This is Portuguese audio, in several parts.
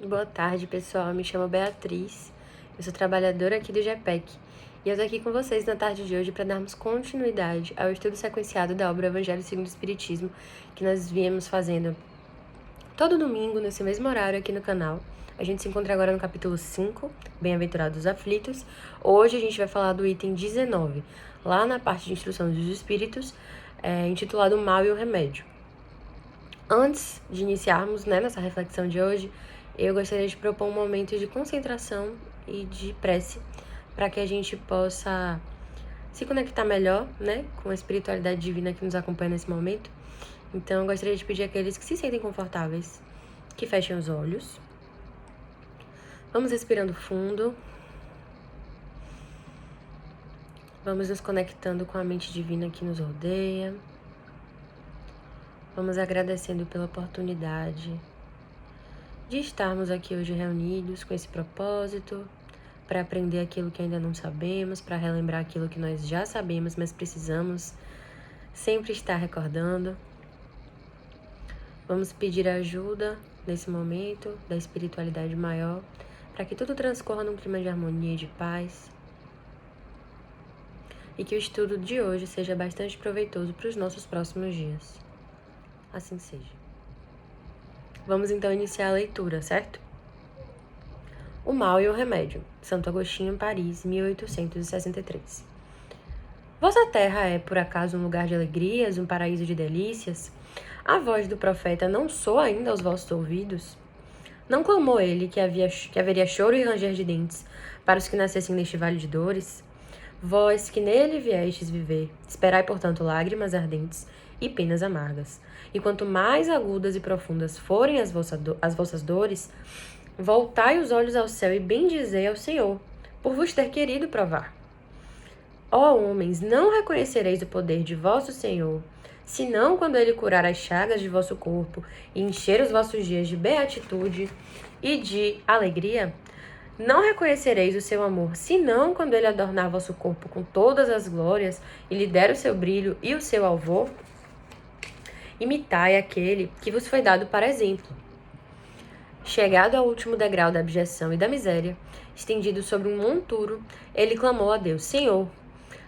Boa tarde, pessoal. Me chamo Beatriz. Eu sou trabalhadora aqui do GEPEC. E eu tô aqui com vocês na tarde de hoje para darmos continuidade ao estudo sequenciado da obra Evangelho segundo o Espiritismo, que nós viemos fazendo todo domingo, nesse mesmo horário aqui no canal. A gente se encontra agora no capítulo 5, Bem-aventurados os aflitos. Hoje a gente vai falar do item 19, lá na parte de instrução dos espíritos, intitulado O Mal e o Remédio. Antes de iniciarmos nessa reflexão de hoje, eu gostaria de propor um momento de concentração e de prece para que a gente possa se conectar melhor, com a espiritualidade divina que nos acompanha nesse momento. Então, eu gostaria de pedir àqueles que se sentem confortáveis que fechem os olhos. Vamos respirando fundo. Vamos nos conectando com a mente divina que nos rodeia. Vamos agradecendo pela oportunidade de estarmos aqui hoje reunidos com esse propósito, para aprender aquilo que ainda não sabemos, para relembrar aquilo que nós já sabemos, mas precisamos sempre estar recordando. Vamos pedir ajuda nesse momento da espiritualidade maior, para que tudo transcorra num clima de harmonia e de paz. E que o estudo de hoje seja bastante proveitoso para os nossos próximos dias. Assim seja. Vamos então iniciar a leitura, certo? O Mal e o Remédio, Santo Agostinho, Paris, 1863. Vossa terra é, por acaso, um lugar de alegrias, um paraíso de delícias? A voz do profeta não soa ainda aos vossos ouvidos? Não clamou ele que haveria choro e ranger de dentes para os que nascessem neste vale de dores? Vós que nele viestes viver, esperai, portanto, lágrimas ardentes e penas amargas. E quanto mais agudas e profundas forem as vossas dores, voltai os olhos ao céu e bendizei ao Senhor, por vos ter querido provar. Ó homens, não reconhecereis o poder de vosso Senhor, senão quando ele curar as chagas de vosso corpo e encher os vossos dias de beatitude e de alegria? Não reconhecereis o seu amor, senão quando ele adornar vosso corpo com todas as glórias e lhe der o seu brilho e o seu alvor? Imitai aquele que vos foi dado para exemplo. Chegado ao último degrau da abjeção e da miséria, estendido sobre um monturo, ele clamou a Deus: Senhor,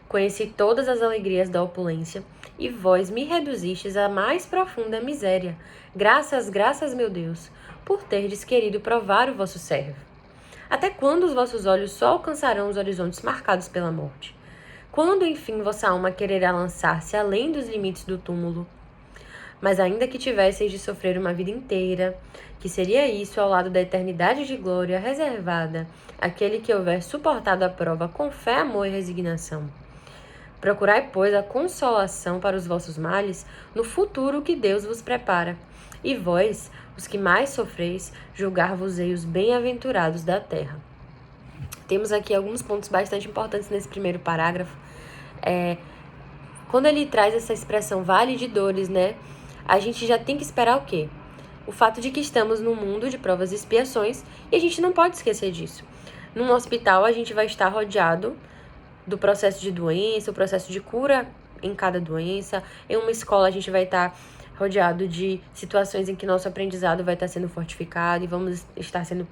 conheci todas as alegrias da opulência, e vós me reduzistes à mais profunda miséria. Graças, meu Deus, por terdes querido provar o vosso servo. Até quando os vossos olhos só alcançarão os horizontes marcados pela morte? Quando, enfim, vossa alma quererá lançar-se além dos limites do túmulo? Mas ainda que tivesseis de sofrer uma vida inteira, que seria isso ao lado da eternidade de glória reservada àquele que houver suportado a prova com fé, amor e resignação? Procurai, pois, a consolação para os vossos males no futuro que Deus vos prepara. E vós, os que mais sofreis, julgar-vos-ei os bem-aventurados da terra. Temos aqui alguns pontos bastante importantes nesse primeiro parágrafo. Quando ele traz essa expressão vale de dores, a gente já tem que esperar o quê? O fato de que estamos num mundo de provas e expiações e a gente não pode esquecer disso. Num hospital, a gente vai estar rodeado do processo de doença, o processo de cura em cada doença. Em uma escola, a gente vai estar rodeado de situações em que nosso aprendizado vai estar sendo fortificado e vamos estar sendo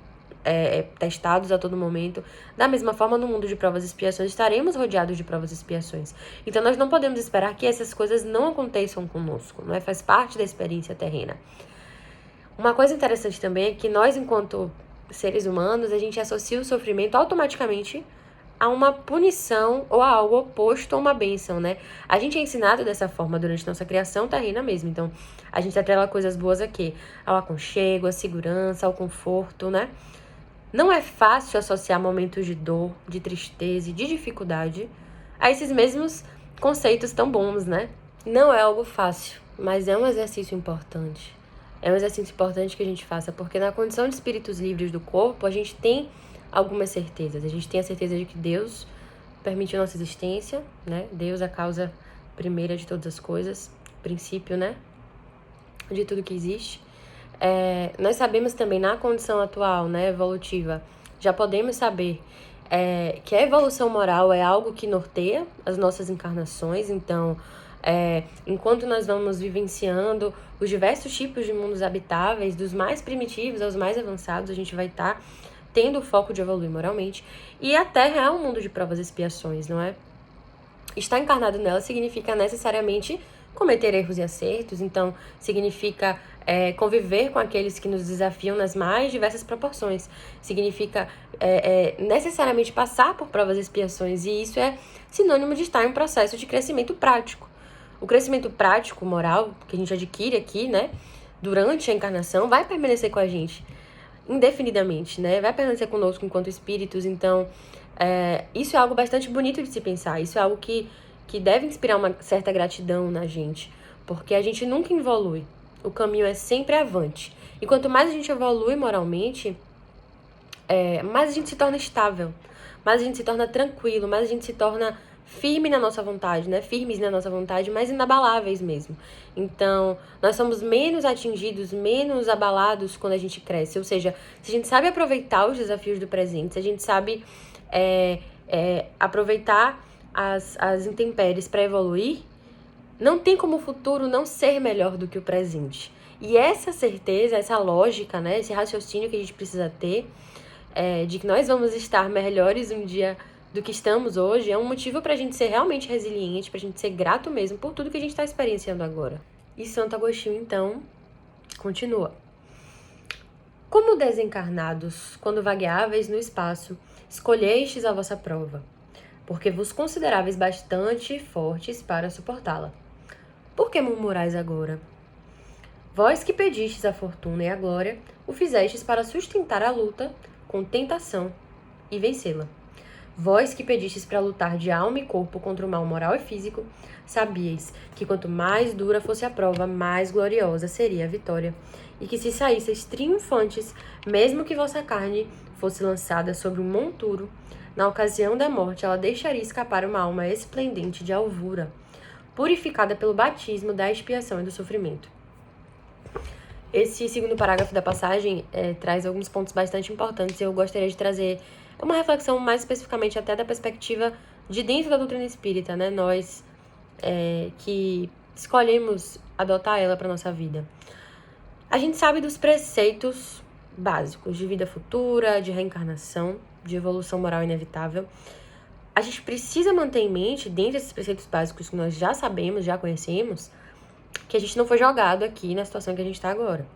testados a todo momento. Da mesma forma, no mundo de provas e expiações, estaremos rodeados de provas e expiações. Então, nós não podemos esperar que essas coisas não aconteçam conosco, não é? Faz parte da experiência terrena. Uma coisa interessante também é que nós, enquanto seres humanos, a gente associa o sofrimento automaticamente a uma punição ou a algo oposto a uma bênção, A gente é ensinado dessa forma durante nossa criação terrena mesmo. Então, a gente atrela coisas boas aqui, ao aconchego, à segurança, ao conforto, Não é fácil associar momentos de dor, de tristeza e de dificuldade a esses mesmos conceitos tão bons, Não é algo fácil, mas é um exercício importante. É um exercício importante que a gente faça, porque na condição de espíritos livres do corpo, a gente tem algumas certezas. A gente tem a certeza de que Deus permitiu nossa existência, Deus é a causa primeira de todas as coisas, princípio, de tudo que existe. Nós sabemos também, na condição atual, evolutiva, já podemos saber que a evolução moral é algo que norteia as nossas encarnações. Então, Enquanto nós vamos vivenciando os diversos tipos de mundos habitáveis, dos mais primitivos aos mais avançados, a gente vai estar tendo o foco de evoluir moralmente. E a Terra é um mundo de provas e expiações, não é? Estar encarnado nela significa necessariamente cometer erros e acertos, então significa conviver com aqueles que nos desafiam nas mais diversas proporções, significa necessariamente passar por provas e expiações, e isso é sinônimo de estar em um processo de crescimento prático. O crescimento prático, moral, que a gente adquire aqui, né, durante a encarnação, vai permanecer com a gente indefinidamente, né, vai permanecer conosco enquanto espíritos, então isso é algo bastante bonito de se pensar, isso é algo que deve inspirar uma certa gratidão na gente, porque a gente nunca evolui, o caminho é sempre avante. E quanto mais a gente evolui moralmente, mais a gente se torna estável, mais a gente se torna tranquilo, mais a gente se torna firme na nossa vontade, né? Firmes na nossa vontade, mas inabaláveis mesmo. Então, nós somos menos atingidos, menos abalados quando a gente cresce. Ou seja, se a gente sabe aproveitar os desafios do presente, se a gente sabe aproveitar as intempéries para evoluir, não tem como o futuro não ser melhor do que o presente. E essa certeza, essa lógica, né, esse raciocínio que a gente precisa ter de que nós vamos estar melhores um dia do que estamos hoje, é um motivo para a gente ser realmente resiliente, para a gente ser grato mesmo por tudo que a gente está experienciando agora. E Santo Agostinho, então, continua. Como desencarnados, quando vagueáveis no espaço, escolhestes a vossa prova, porque vos consideráveis bastante fortes para suportá-la. Por que murmurais agora? Vós que pedistes a fortuna e a glória, o fizestes para sustentar a luta com tentação e vencê-la. Vós que pedistes para lutar de alma e corpo contra o mal moral e físico, sabíeis que quanto mais dura fosse a prova, mais gloriosa seria a vitória, e que se saísseis triunfantes, mesmo que vossa carne fosse lançada sobre um monturo, na ocasião da morte ela deixaria escapar uma alma esplendente de alvura, purificada pelo batismo da expiação e do sofrimento. Esse segundo parágrafo da passagem traz alguns pontos bastante importantes e eu gostaria de trazer uma reflexão mais especificamente até da perspectiva de dentro da doutrina espírita, né? Nós que escolhemos adotar ela para nossa vida. A gente sabe dos preceitos básicos de vida futura, de reencarnação, de evolução moral inevitável. A gente precisa manter em mente, dentro desses preceitos básicos que nós já sabemos, já conhecemos, que a gente não foi jogado aqui na situação que a gente está agora.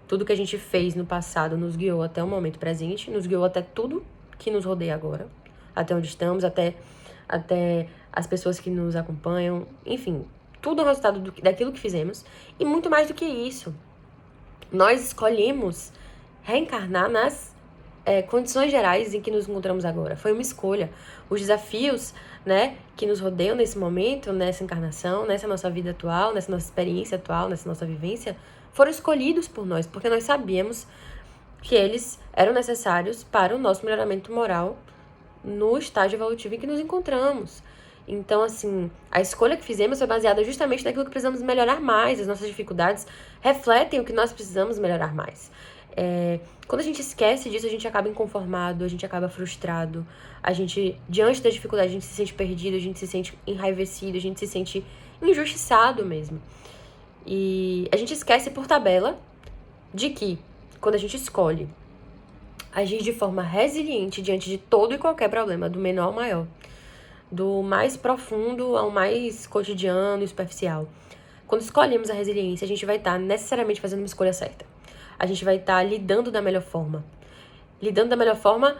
Tudo que a gente fez no passado nos guiou até o momento presente, nos guiou até tudo que nos rodeia agora, até onde estamos, até as pessoas que nos acompanham, enfim, tudo é o resultado daquilo que fizemos, e muito mais do que isso. Nós escolhemos reencarnar nas condições gerais em que nos encontramos agora. Foi uma escolha. Os desafios, né, que nos rodeiam nesse momento, nessa encarnação, nessa nossa vida atual, nessa nossa experiência atual, nessa nossa vivência, foram escolhidos por nós, porque nós sabíamos que eles eram necessários para o nosso melhoramento moral no estágio evolutivo em que nos encontramos. Então, assim, a escolha que fizemos foi baseada justamente naquilo que precisamos melhorar mais. As nossas dificuldades refletem o que nós precisamos melhorar mais. Quando a gente esquece disso, a gente acaba inconformado, a gente acaba frustrado, a gente, diante da dificuldade, a gente se sente perdido, a gente se sente enraivecido, a gente se sente injustiçado mesmo. E a gente esquece por tabela de que, quando a gente escolhe agir de forma resiliente diante de todo e qualquer problema, do menor ao maior, do mais profundo ao mais cotidiano e superficial, quando escolhemos a resiliência, a gente vai estar necessariamente fazendo uma escolha certa. A gente vai estar lidando da melhor forma. Lidando da melhor forma,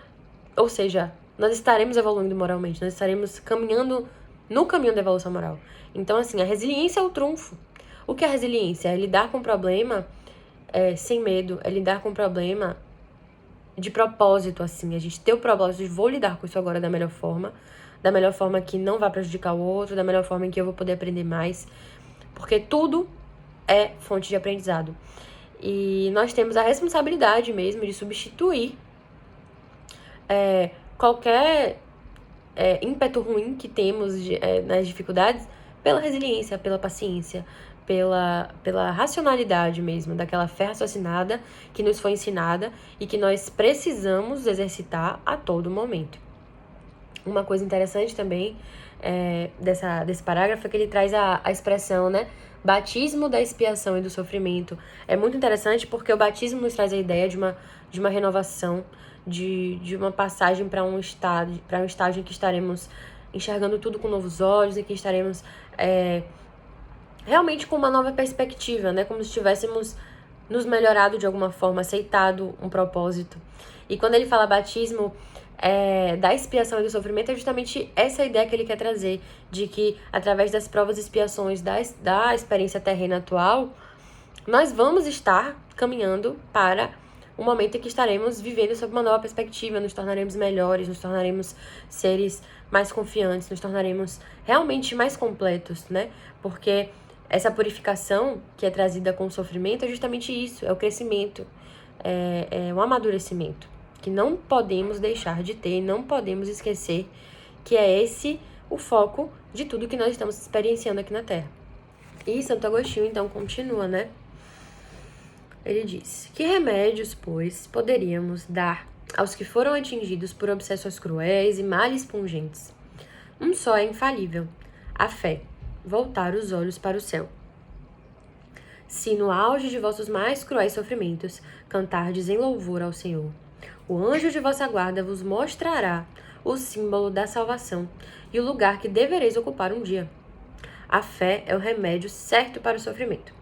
ou seja, nós estaremos evoluindo moralmente, nós estaremos caminhando no caminho da evolução moral. Então, assim, a resiliência é o trunfo. O que é a resiliência? É lidar com o problema sem medo, é lidar com o problema de propósito, assim. A gente ter o propósito de vou lidar com isso agora da melhor forma que não vai prejudicar o outro, da melhor forma em que eu vou poder aprender mais, porque tudo é fonte de aprendizado. E nós temos a responsabilidade mesmo de substituir qualquer ímpeto ruim que temos nas dificuldades pela resiliência, pela paciência, pela racionalidade mesmo, daquela fé raciocinada que nos foi ensinada e que nós precisamos exercitar a todo momento. Uma coisa interessante também desse parágrafo é que ele traz a expressão, né? Batismo da expiação e do sofrimento. É muito interessante porque o batismo nos traz a ideia de uma renovação, de uma passagem para um estágio em que estaremos enxergando tudo com novos olhos, em que estaremos realmente com uma nova perspectiva, né? Como se tivéssemos nos melhorado de alguma forma, aceitado um propósito. E quando ele fala batismo da expiação e do sofrimento, é justamente essa ideia que ele quer trazer, de que através das provas e expiações da experiência terrena atual, nós vamos estar caminhando para um momento em que estaremos vivendo sob uma nova perspectiva, nos tornaremos melhores, nos tornaremos seres mais confiantes, nos tornaremos realmente mais completos, né? Porque essa purificação que é trazida com o sofrimento é justamente isso, é o crescimento, é um amadurecimento, que não podemos deixar de ter, não podemos esquecer que é esse o foco de tudo que nós estamos experienciando aqui na Terra. E Santo Agostinho, então, continua, né? Ele diz: que remédios, pois, poderíamos dar aos que foram atingidos por obsessões cruéis e males pungentes? Um só é infalível: a fé, voltar os olhos para o céu. Se no auge de vossos mais cruéis sofrimentos cantardes em louvor ao Senhor, o anjo de vossa guarda vos mostrará o símbolo da salvação e o lugar que devereis ocupar um dia. A fé é o remédio certo para o sofrimento.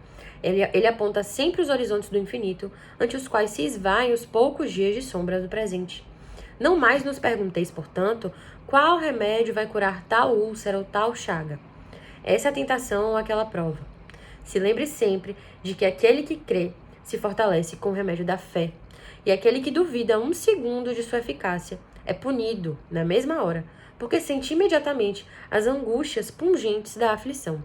Ele aponta sempre os horizontes do infinito, ante os quais se esvaem os poucos dias de sombra do presente. Não mais nos pergunteis, portanto, qual remédio vai curar tal úlcera ou tal chaga. Essa é a tentação ou aquela prova. Se lembre sempre de que aquele que crê se fortalece com o remédio da fé, e aquele que duvida um segundo de sua eficácia é punido na mesma hora, porque sente imediatamente as angústias pungentes da aflição.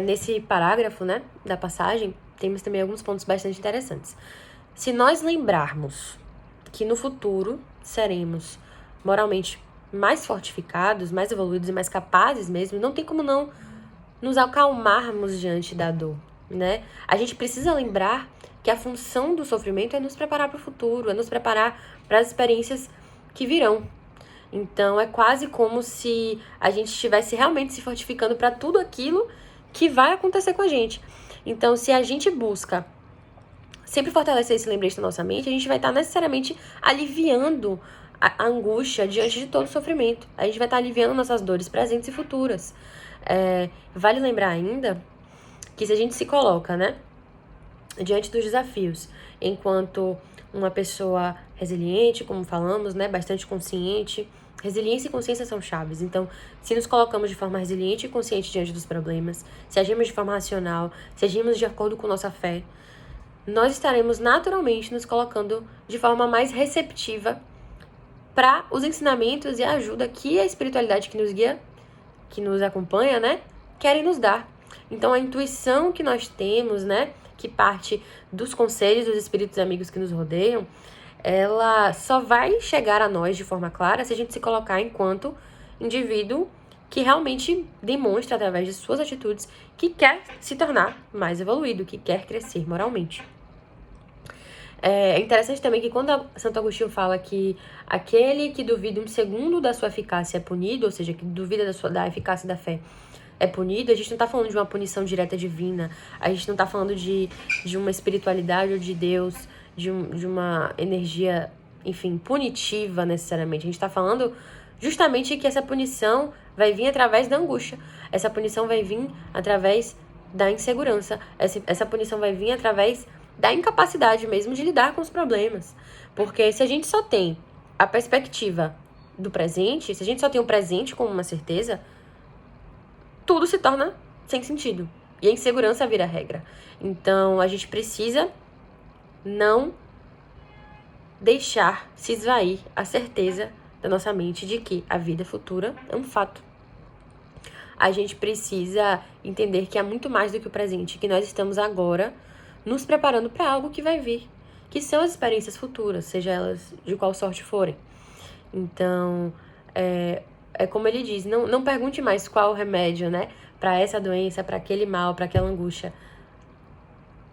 Nesse parágrafo, né, da passagem, temos também alguns pontos bastante interessantes. Se nós lembrarmos que no futuro seremos moralmente mais fortificados, mais evoluídos e mais capazes mesmo, não tem como não nos acalmarmos diante da dor, né? A gente precisa lembrar que a função do sofrimento é nos preparar para o futuro, é nos preparar para as experiências que virão. Então, é quase como se a gente estivesse realmente se fortificando para tudo aquilo que vai acontecer com a gente. Então, se a gente busca sempre fortalecer esse lembrete na nossa mente, a gente vai estar necessariamente aliviando a angústia diante de todo o sofrimento. A gente vai estar aliviando nossas dores presentes e futuras. Vale lembrar ainda que se a gente se coloca, né, diante dos desafios, enquanto uma pessoa resiliente, como falamos, né, bastante consciente. Resiliência e consciência são chaves. Então, se nos colocamos de forma resiliente e consciente diante dos problemas, se agimos de forma racional, se agimos de acordo com nossa fé, nós estaremos naturalmente nos colocando de forma mais receptiva para os ensinamentos e a ajuda que a espiritualidade que nos guia, que nos acompanha, né, querem nos dar. Então, a intuição que nós temos, né, que parte dos conselhos dos espíritos amigos que nos rodeiam, ela só vai chegar a nós de forma clara se a gente se colocar enquanto indivíduo que realmente demonstra através de suas atitudes que quer se tornar mais evoluído, que quer crescer moralmente. É interessante também que quando Santo Agostinho fala que aquele que duvida um segundo da sua eficácia é punido, ou seja, que duvida da eficácia da fé é punido, a gente não está falando de uma punição direta divina, a gente não está falando de uma espiritualidade ou de Deus, de uma energia, enfim, punitiva necessariamente. A gente está falando justamente que essa punição vai vir através da angústia, essa punição vai vir através da insegurança, essa punição vai vir através da incapacidade mesmo de lidar com os problemas. Porque se a gente só tem a perspectiva do presente, se a gente só tem o presente como uma certeza, tudo se torna sem sentido. E a insegurança vira regra. Então, a gente precisa não deixar se esvair a certeza da nossa mente de que a vida futura é um fato. A gente precisa entender que há muito mais do que o presente, que nós estamos agora nos preparando para algo que vai vir, que são as experiências futuras, seja elas de qual sorte forem. Então, é como ele diz, não pergunte mais qual o remédio, né, para essa doença, para aquele mal, para aquela angústia.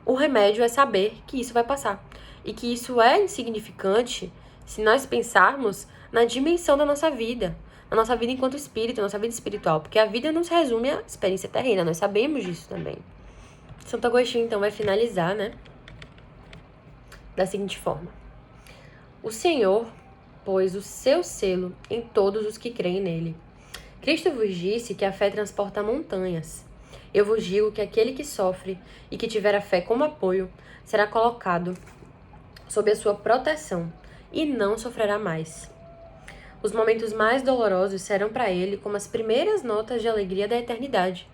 O remédio é saber que isso vai passar. E que isso é insignificante se nós pensarmos na dimensão da nossa vida, na nossa vida enquanto espírito, nossa vida espiritual. Porque a vida não se resume à experiência terrena, nós sabemos disso também. Santo Agostinho, então, vai finalizar, né? Da seguinte forma. O Senhor pôs o seu selo em todos os que creem nele. Cristo vos disse que a fé transporta montanhas. Eu vos digo que aquele que sofre e que tiver a fé como apoio será colocado sob a sua proteção e não sofrerá mais. Os momentos mais dolorosos serão para ele como as primeiras notas de alegria da eternidade.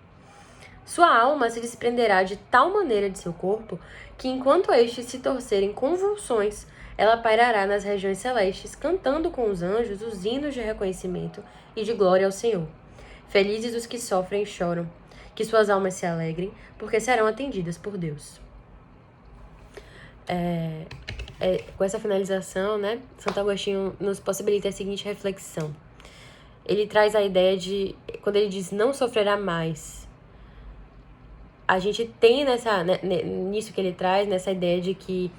Sua alma se desprenderá de tal maneira de seu corpo que, enquanto estes se torcerem convulsões, ela pairará nas regiões celestes, cantando com os anjos os hinos de reconhecimento e de glória ao Senhor. Felizes os que sofrem e choram, que suas almas se alegrem, porque serão atendidas por Deus. Com essa finalização, né, Santo Agostinho nos possibilita a seguinte reflexão. Ele traz a ideia de, quando ele diz não sofrerá mais, a gente tem nisso que ele traz, nessa ideia de que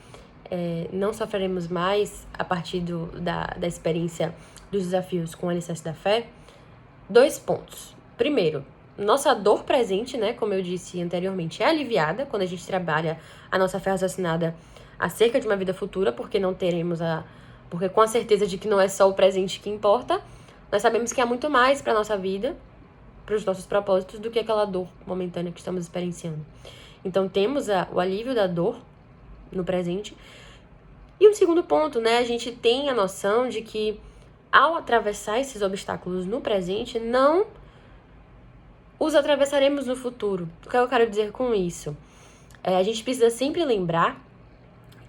não sofreremos mais a partir da experiência dos desafios com o alicerce da fé, 2 pontos. Primeiro, nossa dor presente, né, como eu disse anteriormente, é aliviada quando a gente trabalha a nossa fé raciocinada acerca de uma vida futura, porque não teremos porque com a certeza de que não é só o presente que importa, nós sabemos que há muito mais para a nossa vida, para os nossos propósitos, do que aquela dor momentânea que estamos experienciando. Então, temos o alívio da dor no presente. E um segundo ponto, né, a gente tem a noção de que, ao atravessar esses obstáculos no presente, não os atravessaremos no futuro. O que eu quero dizer com isso? A gente precisa sempre lembrar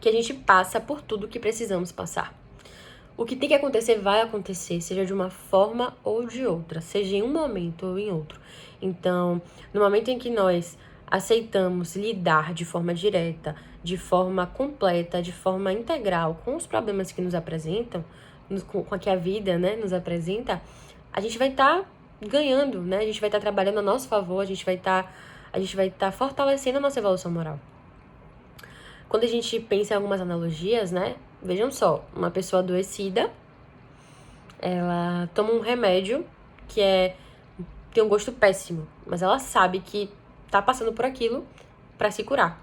que a gente passa por tudo que precisamos passar. O que tem que acontecer vai acontecer, seja de uma forma ou de outra, seja em um momento ou em outro. Então, no momento em que nós aceitamos lidar de forma direta, de forma completa, de forma integral com os problemas que nos apresentam, com a que a vida, né, nos apresenta, a gente vai estar ganhando, né? A gente vai estar trabalhando a nosso favor, a gente vai estar fortalecendo a nossa evolução moral. Quando a gente pensa em algumas analogias, né? Vejam só, uma pessoa adoecida, ela toma um remédio que tem um gosto péssimo, mas ela sabe que tá passando por aquilo para se curar,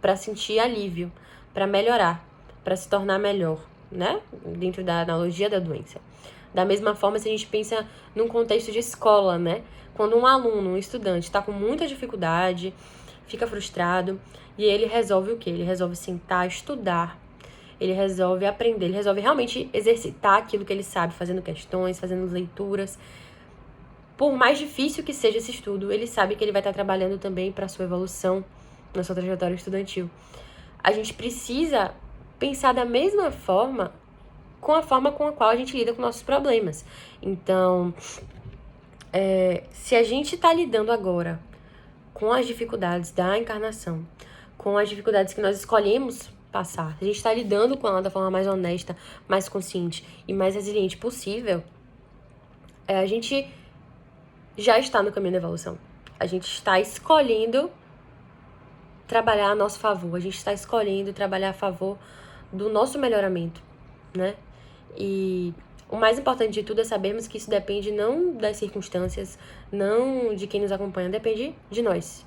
para sentir alívio, para melhorar, para se tornar melhor, né? Dentro da analogia da doença. Da mesma forma, se a gente pensa num contexto de escola, né? Quando um aluno, um estudante, está com muita dificuldade, fica frustrado, e ele resolve o quê? Ele resolve sentar, estudar, ele resolve aprender, ele resolve realmente exercitar aquilo que ele sabe, fazendo questões, fazendo leituras. Por mais difícil que seja esse estudo, ele sabe que ele vai estar trabalhando também para a sua evolução na sua trajetória estudantil. A gente precisa pensar da mesma forma com a forma com a qual a gente lida com nossos problemas. Então, se a gente está lidando agora com as dificuldades da encarnação, com as dificuldades que nós escolhemos passar, se a gente está lidando com ela da forma mais honesta, mais consciente e mais resiliente possível, a gente já está no caminho da evolução. A gente está escolhendo trabalhar a nosso favor, a gente está escolhendo trabalhar a favor do nosso melhoramento, né? E o mais importante de tudo é sabermos que isso depende não das circunstâncias, não de quem nos acompanha, depende de nós.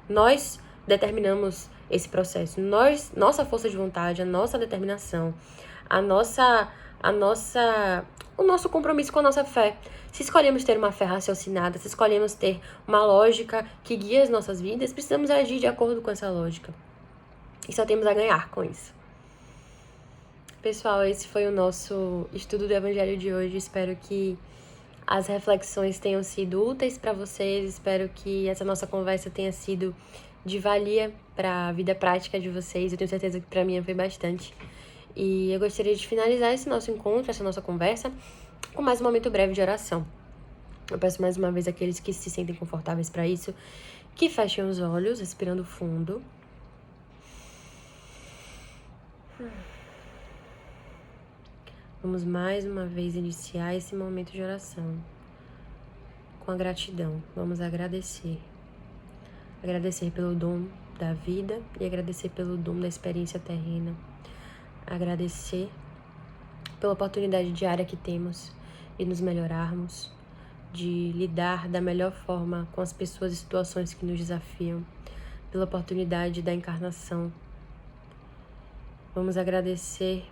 Nós determinamos esse processo. Nossa força de vontade, a nossa determinação, o nosso compromisso com a nossa fé. Se escolhemos ter uma fé raciocinada, se escolhemos ter uma lógica que guia as nossas vidas, precisamos agir de acordo com essa lógica. E só temos a ganhar com isso. Pessoal, esse foi o nosso estudo do Evangelho de hoje. Espero que as reflexões tenham sido úteis para vocês. Espero que essa nossa conversa tenha sido de valia para a vida prática de vocês. Eu tenho certeza que para mim foi bastante. E eu gostaria de finalizar esse nosso encontro, essa nossa conversa, com mais um momento breve de oração. Eu peço mais uma vez àqueles que se sentem confortáveis para isso, que fechem os olhos, respirando fundo. Vamos mais uma vez iniciar esse momento de oração com a gratidão. Vamos agradecer. Agradecer pelo dom da vida e agradecer pelo dom da experiência terrena. Agradecer pela oportunidade diária que temos e nos melhorarmos, de lidar da melhor forma com as pessoas e situações que nos desafiam, pela oportunidade da encarnação. Vamos agradecer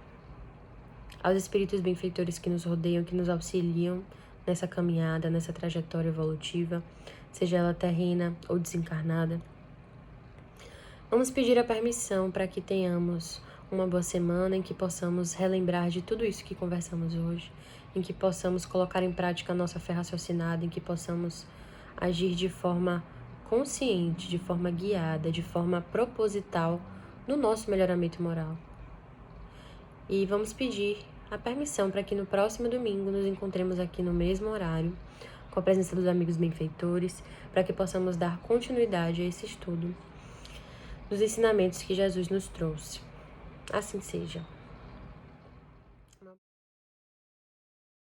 aos espíritos benfeitores que nos rodeiam, que nos auxiliam nessa caminhada, nessa trajetória evolutiva, seja ela terrena ou desencarnada. Vamos pedir a permissão para que tenhamos uma boa semana, em que possamos relembrar de tudo isso que conversamos hoje, em que possamos colocar em prática a nossa fé raciocinada, em que possamos agir de forma consciente, de forma guiada, de forma proposital no nosso melhoramento moral. E vamos pedir a permissão para que no próximo domingo nos encontremos aqui no mesmo horário, com a presença dos amigos benfeitores, para que possamos dar continuidade a esse estudo dos ensinamentos que Jesus nos trouxe. Assim seja.